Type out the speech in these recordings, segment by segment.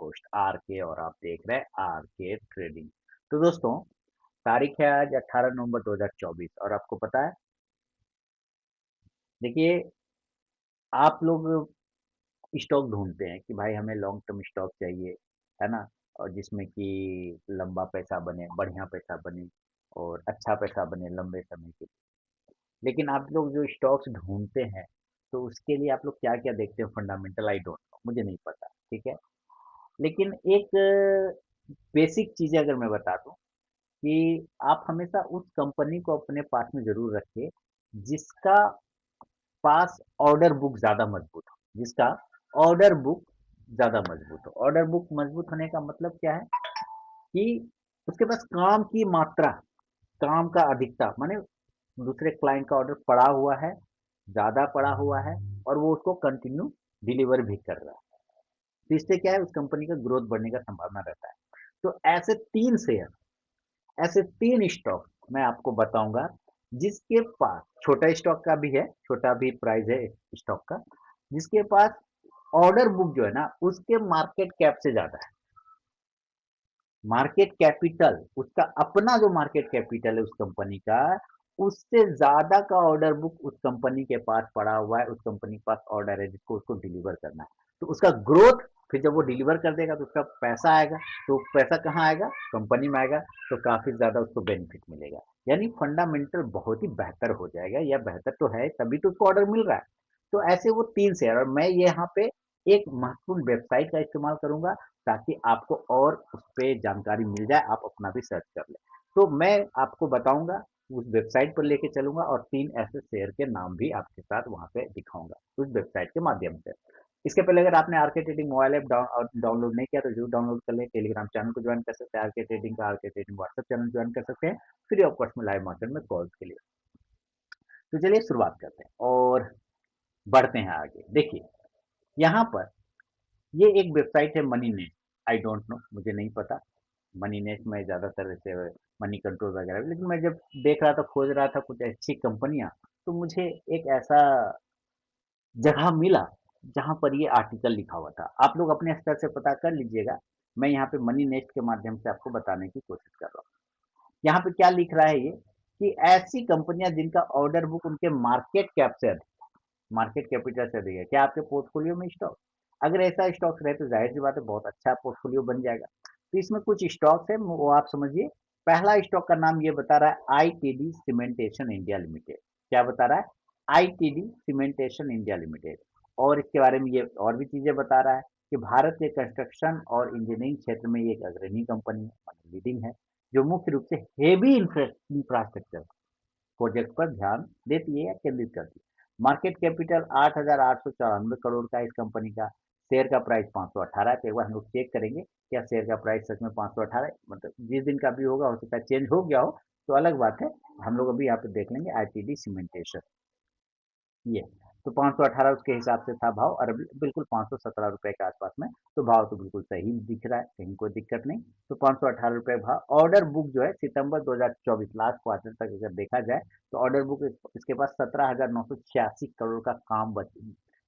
Host are के और आप देख रहे हैं आर के ट्रेडिंग। तो दोस्तों, तारीख है आज 18 नवंबर 2024 और आपको पता है, देखिए, आप लोग स्टॉक ढूंढते हैं कि भाई हमें लॉन्ग टर्म स्टॉक चाहिए, है ना? और जिसमें कि लंबा पैसा बने, बढ़िया पैसा बने और अच्छा पैसा बने लंबे समय के लिए। लेकिन आप लोग जो स्टॉक्स ढूंढते हैं, तो उसके लिए आप लोग क्या क्या देखते हैं? फंडामेंटल आई डोंट नो, मुझे नहीं पता, ठीक है। लेकिन एक बेसिक चीज़ अगर मैं बता दूँ कि आप हमेशा उस कंपनी को अपने पास में ज़रूर रखिए, जिसका पास ऑर्डर बुक ज़्यादा मजबूत हो, जिसका ऑर्डर बुक ज़्यादा मजबूत हो। ऑर्डर बुक मजबूत होने का मतलब क्या है? कि उसके पास काम की मात्रा, काम का अधिकता, माने दूसरे क्लाइंट का ऑर्डर पड़ा हुआ है, ज़्यादा पड़ा हुआ है और वो उसको कंटिन्यू डिलीवर भी कर रहा है। तो इससे क्या है, उस कंपनी का ग्रोथ बढ़ने का संभावना रहता है। तो ऐसे 3 शेयर, ऐसे 3 स्टॉक मैं आपको बताऊँगा, जिसके पास छोटा स्टॉक का भी है, छोटा भी प्राइस है स्टॉक का, जिसके पास ऑर्डर बुक जो है ना, उसके मार्केट कैप से ज़्यादा है। मार्केट कैपिटल, उसका अपना जो मार्केट कैपिटल है उस कंपनी का, उससे ज़्यादा का ऑर्डर बुक उस कंपनी के पास पड़ा हुआ है, उस कंपनी के पास ऑर्डर है जिसको उसको डिलीवर करना है। तो उसका ग्रोथ, फिर जब वो डिलीवर कर देगा तो उसका पैसा आएगा, तो पैसा कहाँ आएगा? कंपनी में आएगा, तो काफ़ी ज़्यादा उसको बेनिफिट मिलेगा। यानी फंडामेंटल बहुत ही बेहतर हो जाएगा, या बेहतर तो है तभी तो उसको ऑर्डर मिल रहा है। तो ऐसे वो 3 शेयर, और मैं ये यहाँ पे एक महत्वपूर्ण वेबसाइट का इस्तेमाल करूँगा ताकि आपको और उस पे जानकारी मिल जाए, आप अपना भी सर्च कर लें। तो मैं आपको बताऊँगा, उस वेबसाइट पर लेके चलूँगा और 3 ऐसे शेयर के नाम भी आपके साथ वहाँ पे दिखाऊँगा, उस वेबसाइट के माध्यम से। इसके पहले अगर आपने RK trading mobile app download नहीं किया तो ज़रूर डाउनलोड कर लें। टेलीग्राम चैनल को ज्वाइन कर सकते हैं आरके ट्रेडिंग का, RK trading WhatsApp channel join कर सकते हैं, फ्री ऑफ कॉस्ट में लाइव मार्केट में कॉल्स के लिए। तो चलिए शुरुआत करते हैं और बढ़ते हैं आगे। देखिए, यहाँ पर ये एक वेबसाइट है money net, I don't know, मुझे नहीं पता। मनी नेट में ज़्यादातर ऐसे मनी कंट्रोल वगैरह, लेकिन मैं जब देख रहा था, खोज रहा था कुछ अच्छी कंपनियां, तो मुझे एक ऐसा जगह मिला जहां पर ये आर्टिकल लिखा हुआ था। आप लोग अपने स्तर से पता कर लीजिएगा, मैं यहाँ पे मनी नेट के माध्यम से आपको बताने की कोशिश कर रहा हूँ। यहाँ पे क्या लिख रहा है ये, कि ऐसी कंपनियां जिनका ऑर्डर बुक उनके मार्केट कैप से अधिक, मार्केट कैपिटल से अधिक है, क्या आपके पोर्टफोलियो में स्टॉक? अगर ऐसा स्टॉक रहे तो जाहिर सी बात है, बहुत अच्छा पोर्टफोलियो बन जाएगा। तो इसमें कुछ स्टॉक्स है, वो आप समझिए। पहला स्टॉक का नाम ये बता रहा है आईटीडी सीमेंटेशन इंडिया लिमिटेड। क्या बता रहा है? ITD cementation India limited. और इसके बारे में ये और भी चीजें बता रहा है कि भारत के कंस्ट्रक्शन और इंजीनियरिंग क्षेत्र में ये एक अग्रणी कंपनी है, लीडिंग है, जो मुख्य रूप से हेवी इंफ्रास्ट्रक्चर प्रोजेक्ट पर ध्यान देती है या केंद्रित करती है। मार्केट कैपिटल 8,894 करोड़ का इस कंपनी का। शेयर का प्राइस 518 है। तो एक बार हम लोग चेक करेंगे क्या शेयर का प्राइस सच में 518 है, मतलब जिस दिन का भी होगा, हो सकता है चेंज हो गया हो, तो अलग बात है। हम लोग अभी यहाँ पे देख लेंगे आईटीडी सीमेंटेशन, ये। तो 518 उसके हिसाब से था भाव, और बिल्कुल 517 रुपए के आसपास में। तो भाव तो बिल्कुल सही दिख रहा है, कहीं कोई दिक्कत नहीं। तो 518 रुपए भाव। ऑर्डर बुक जो है सितंबर 2024 लास्ट क्वार्टर तक अगर देखा जाए, तो ऑर्डर बुक इसके पास 17,986 करोड़ का काम बच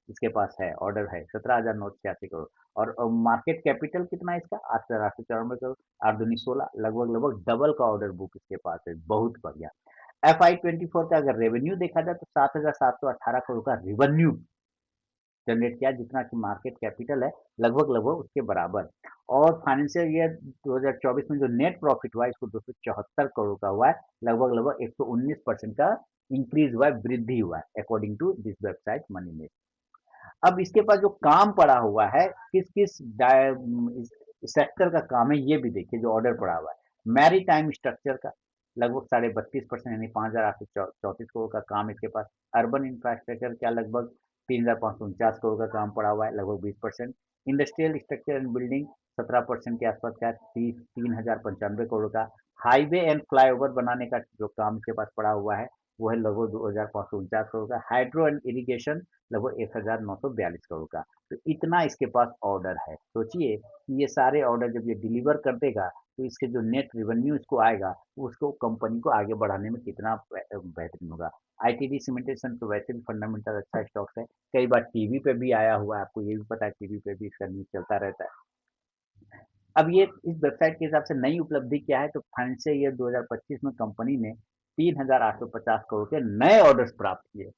इसके पास है, ऑर्डर है 17,986 करोड़। और मार्केट कैपिटल कितना है इसका? 8,894 करोड़। 8 दूनी 16, लगभग लगभग डबल का ऑर्डर बुक इसके पास है, बहुत बढ़िया। FY24 का अगर रेवेन्यू देखा जाए तो 7,718 करोड़ का रेवेन्यू जनरेट किया, जितना कि मार्केट कैपिटल है लगभग लगभग उसके बराबर। और फाइनेंशियल ईयर 2024 में जो नेट प्रॉफिट हुआ है, इसको 274 करोड़ का हुआ है, लगभग लगभग 119% का इंक्रीज हुआ है, वृद्धि हुआ है, according to this website Money Net. अब इसके पास जो काम पड़ा हुआ है, किस किस सेक्टर का काम है ये भी देखिए, जो ऑर्डर पड़ा हुआ है। मैरी टाइम स्ट्रक्चर का लगभग 32.5% यानी 5,834 करोड़ का काम इसके पास। अर्बन इंफ्रास्ट्रक्चर क्या, लगभग 3,549 करोड़ का काम पड़ा हुआ है, लगभग 20%। इंडस्ट्रियल स्ट्रक्चर एंड बिल्डिंग 17% के आसपास का, 3,095 करोड़ का। हाईवे एंड फ्लाईओवर बनाने का जो काम इसके पास पड़ा हुआ है, वो है लगभग 2,549 करोड़ का। हाइड्रो एंड इरिगेशन लगभग 1,942 करोड़ का। तो इतना इसके पास ऑर्डर है। सोचिए कि ये सारे ऑर्डर जब ये डिलीवर कर देगा, तो इसके जो नेट रेवेन्यू इसको आएगा, उसको कंपनी को आगे बढ़ाने में कितना बेहतरीन होगा। आईटीडी सीमेंटेशन तो वैसे भी फंडामेंटल अच्छा स्टॉक है, कई बार टीवी पे भी आया हुआ है, आपको ये भी पता है, टीवी पे भी इसका न्यूज चलता रहता है। अब ये इस वेबसाइट के हिसाब से नई उपलब्धि क्या है, तो फाइनेंशियल ईयर 2025 में कंपनी ने 3,850 करोड़ के नए ऑर्डर्स प्राप्त किए।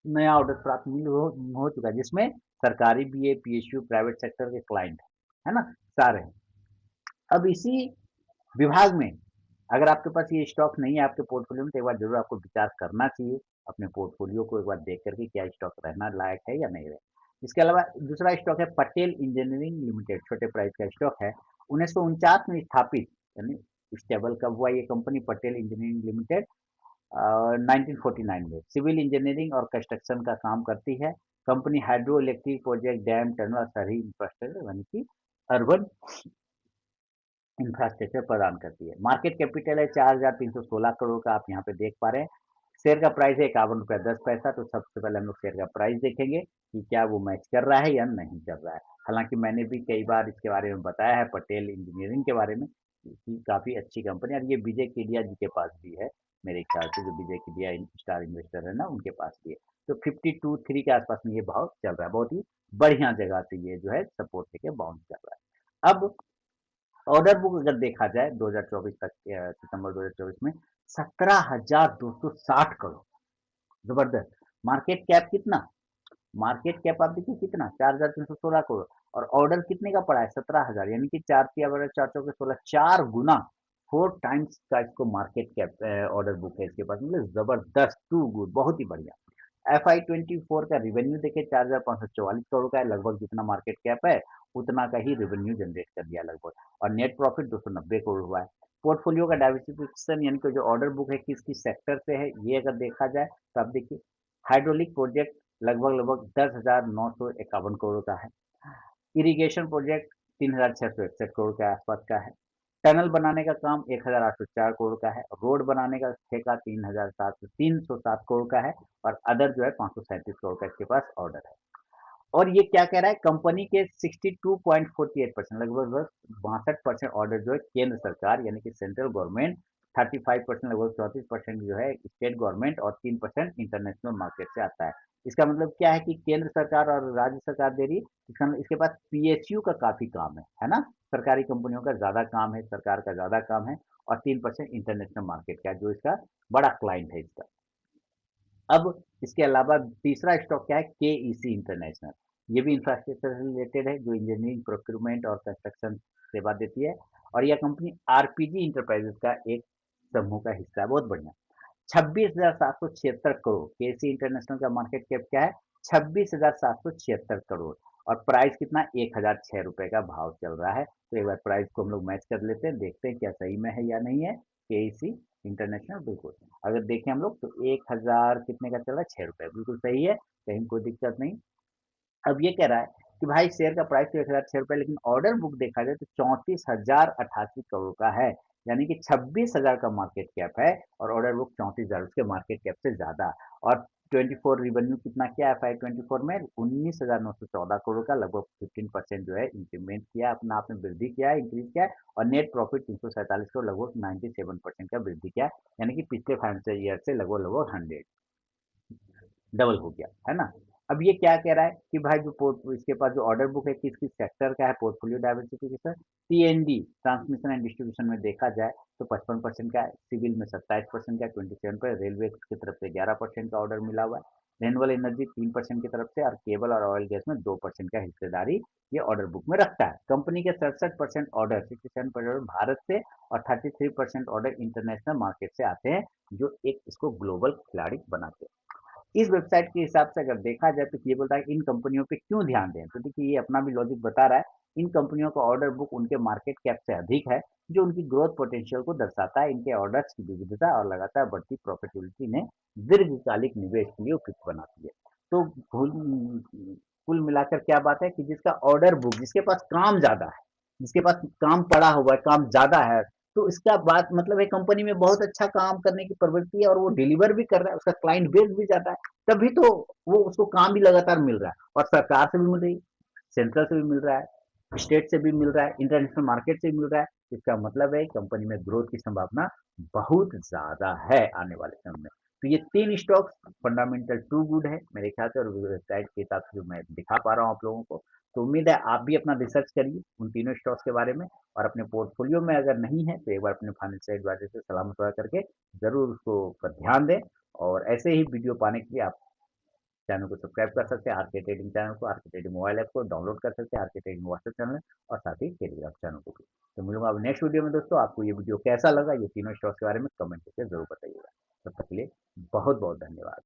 नया ऑर्डर प्राप्त हो चुका है, जिसमें सरकारी भी है, पीएसयू, प्राइवेट सेक्टर के क्लाइंट है ना, सारे हैं। अब इसी विभाग में अगर आपके पास ये स्टॉक नहीं है आपके पोर्टफोलियो में, तो एक बार जरूर आपको विचार करना चाहिए अपने पोर्टफोलियो को एक बार देख करके, क्या स्टॉक रहना लायक है या नहीं रहे। इसके अलावा दूसरा स्टॉक है पटेल इंजीनियरिंग लिमिटेड, छोटे प्राइस का स्टॉक है। 1949 में स्थापित, यानी स्टेबल कब हुआ ये कंपनी पटेल इंजीनियरिंग लिमिटेड, 1949 में सिविल इंजीनियरिंग और कंस्ट्रक्शन का काम करती है। Company hydro electric project, dam, tunnel, शहरी इंफ्रास्ट्रक्चर यानी कि अर्बन इंफ्रास्ट्रक्चर प्रदान करती है। मार्केट कैपिटल है 4,316 करोड़ का, आप यहाँ पे देख पा रहे हैं। शेयर का प्राइस है 51 रुपया 10 पैसा। तो सबसे पहले हम लोग शेयर का प्राइस देखेंगे कि क्या वो मैच कर रहा है या नहीं कर रहा है। हालांकि मैंने भी कई बार इसके बारे में बताया है, पटेल इंजीनियरिंग के बारे में, कि काफ़ी अच्छी कंपनी है, और ये विजय केडिया जी के पास भी है मेरे ख्याल से, जो विजय केडिया स्टार इन्वेस्टर है ना, उनके पास भी है। तो 52 3 के आसपास में ये भाव चल रहा है, बहुत ही बढ़िया जगह से ये जो है सपोर्ट लेके बाउंस कर रहा है। अब ऑर्डर बुक अगर देखा जाए 2024 तक, सितंबर 2024 में 17,260 करोड़, जबरदस्त। मार्केट कैप कितना, मार्केट कैप आप देखिए कितना, 4,316 करोड़, और ऑर्डर कितने का पड़ा है, 17,000, यानी कि 4 4 चार गुना, 4 टाइम्स का इसको मार्केट कैप ऑर्डर बुक है इसके पास, मतलब जबरदस्त, टू गुड, बहुत ही बढ़िया। FY24 का रिवेन्यू देखे 4,544 करोड़ का है, लगभग जितना मार्केट कैप है उतना का ही रिवेन्यू जनरेट कर दिया लगभग, और नेट प्रॉफिट 290 करोड़ हुआ है। पोर्टफोलियो का डाइवर्सिफिकेशन, यानी कि जो ऑर्डर बुक है किस किस सेक्टर से है, ये अगर देखा जाए तो आप देखिए, हाइड्रोलिक प्रोजेक्ट लगभग लगभग 10,951 करोड़ का है। इरिगेशन प्रोजेक्ट 3,661 करोड़ के आसपास का है। टनल बनाने का काम 1,804 करोड़ का है। रोड बनाने का ठेका 307 करोड़ का है। और अदर जो है 537 करोड़ का इसके पास ऑर्डर है। और ये क्या कह रहा है, कंपनी के 62.48%, लगभग 62% ऑर्डर जो है केंद्र सरकार यानी कि सेंट्रल गवर्नमेंट, 35% लगभग 34% जो है स्टेट गवर्नमेंट, और 3% इंटरनेशनल मार्केट से आता है। इसका मतलब क्या है कि केंद्र सरकार और राज्य सरकार दे रही है, इसके पास पीएसयू का काफी काम है ना, सरकारी कंपनियों का ज्यादा काम है, सरकार का ज्यादा काम है, और 3% इंटरनेशनल मार्केट का, जो इसका बड़ा क्लाइंट है इसका। अब इसके अलावा तीसरा स्टॉक क्या है, केईसी इंटरनेशनल, ये भी इंफ्रास्ट्रक्चर से रिलेटेड है, जो इंजीनियरिंग, प्रोक्यूरमेंट और कंस्ट्रक्शन सेवा देती है। और यह कंपनी आरपीजी इंटरप्राइजेस का एक समूह का हिस्सा है, बहुत बढ़िया। 26,776 करोड़, केसी इंटरनेशनल का मार्केट कैप क्या है, 26,776 करोड़, और प्राइस कितना, 1,006 रुपए का भाव चल रहा है। तो एक बार प्राइस को हम लोग मैच कर लेते हैं, देखते हैं क्या सही में है या नहीं है। केसी इंटरनेशनल बिल्कुल, अगर देखें हम लोग तो 1,000 कितने का चल रहा है, 6 रुपए, बिल्कुल सही है, कहीं कोई दिक्कत नहीं। अब ये कह रहा है कि भाई शेयर का प्राइस तो 1,006 रुपए, लेकिन ऑर्डर बुक देखा जाए तो 34,088 करोड़ का है, यानी कि 26,000 का मार्केट कैप है, और ऑर्डर बुक 34,000, उसके मार्केट कैप से ज्यादा। और 24 रिवेन्यू कितना किया है, 524 में 19,914 करोड़ का, लगभग 15% जो है इंक्रीमेंट किया, अपना आपने वृद्धि किया है, इंक्रीज किया है। और नेट प्रॉफिट 347 करोड़, लगभग 97% का वृद्धि किया, यानी कि पिछले फाइनेंशियल ईयर से लगभग लगभग 100 डबल हो गया, है ना। अब ये क्या कह रहा है कि भाई जो पोर्ट इसके पास जो ऑर्डर बुक है किस किस सेक्टर का है, portfolio diversification, T and D, transmission and distribution में देखा जाए तो 55% का है, सिविल में 27% का, 27 रेलवे की तरफ से 11% का ऑर्डर मिला हुआ है, रेनवल एनर्जी 3% की तरफ से, और केबल और ऑयल गैस में 2% का हिस्सेदारी ये ऑर्डर बुक में रखता है। कंपनी के 67% ऑर्डर, 67% भारत से, और 33% ऑर्डर इंटरनेशनल मार्केट से आते हैं, जो एक इसको ग्लोबल खिलाड़ी बनाते हैं। इस वेबसाइट के हिसाब से अगर देखा जाए तो ये बोलता है कि इन कंपनियों पे क्यों ध्यान दें, तो देखिए ये अपना भी लॉजिक बता रहा है। इन कंपनियों का ऑर्डर बुक उनके मार्केट कैप से अधिक है, जो उनकी ग्रोथ पोटेंशियल को दर्शाता है। इनके ऑर्डर्स की विविधता और लगातार बढ़ती प्रॉफिटेबिलिटी ने दीर्घकालिक निवेश के लिए उपयुक्त बनाती है। तो कुल मिलाकर क्या बात है कि जिसका ऑर्डर बुक, जिसके पास काम ज्यादा है, जिसके पास काम पड़ा हुआ है, काम ज्यादा है, तो इसका बात मतलब है कंपनी में बहुत अच्छा काम करने की प्रवृत्ति है, और वो डिलीवर भी कर रहा है, उसका क्लाइंट बेस भी ज्यादा है, तभी तो वो उसको काम भी लगातार मिल रहा है, और सरकार से भी मिल रही है, सेंट्रल से भी मिल रहा है, स्टेट से भी मिल रहा है, इंटरनेशनल मार्केट से भी मिल रहा है। इसका मतलब है कंपनी में ग्रोथ की संभावना बहुत ज्यादा है आने वाले समय में। तो ये 3 स्टॉक्स फंडामेंटल टू गुड है मेरे ख्याल से, और वेबसाइट के हिसाब से जो मैं दिखा पा रहा हूँ आप लोगों को। तो उम्मीद है आप भी अपना रिसर्च करिए उन तीनों स्टॉक्स के बारे में, और अपने पोर्टफोलियो में अगर नहीं है तो एक बार अपने फाइनेंशियल एडवाइजर से सलाह मशवरा करके ज़रूर उसको पर ध्यान दें। और ऐसे ही वीडियो पाने के लिए आप चैनल को सब्सक्राइब कर सकते हैं, आरके ट्रेडिंग चैनल को, आरके ट्रेडिंग मोबाइल ऐप को डाउनलोड कर सकते हैं, आरके ट्रेडिंग व्हाट्सएप चैनल और साथ ही टेलीग्राम चैनल को भी। तो मिलूंगा अब नेक्स्ट वीडियो में दोस्तों। आपको ये वीडियो कैसा लगा, ये तीनों स्टॉक्स के बारे में कमेंट करके जरूर बताइएगा। तब तक के लिए बहुत बहुत धन्यवाद।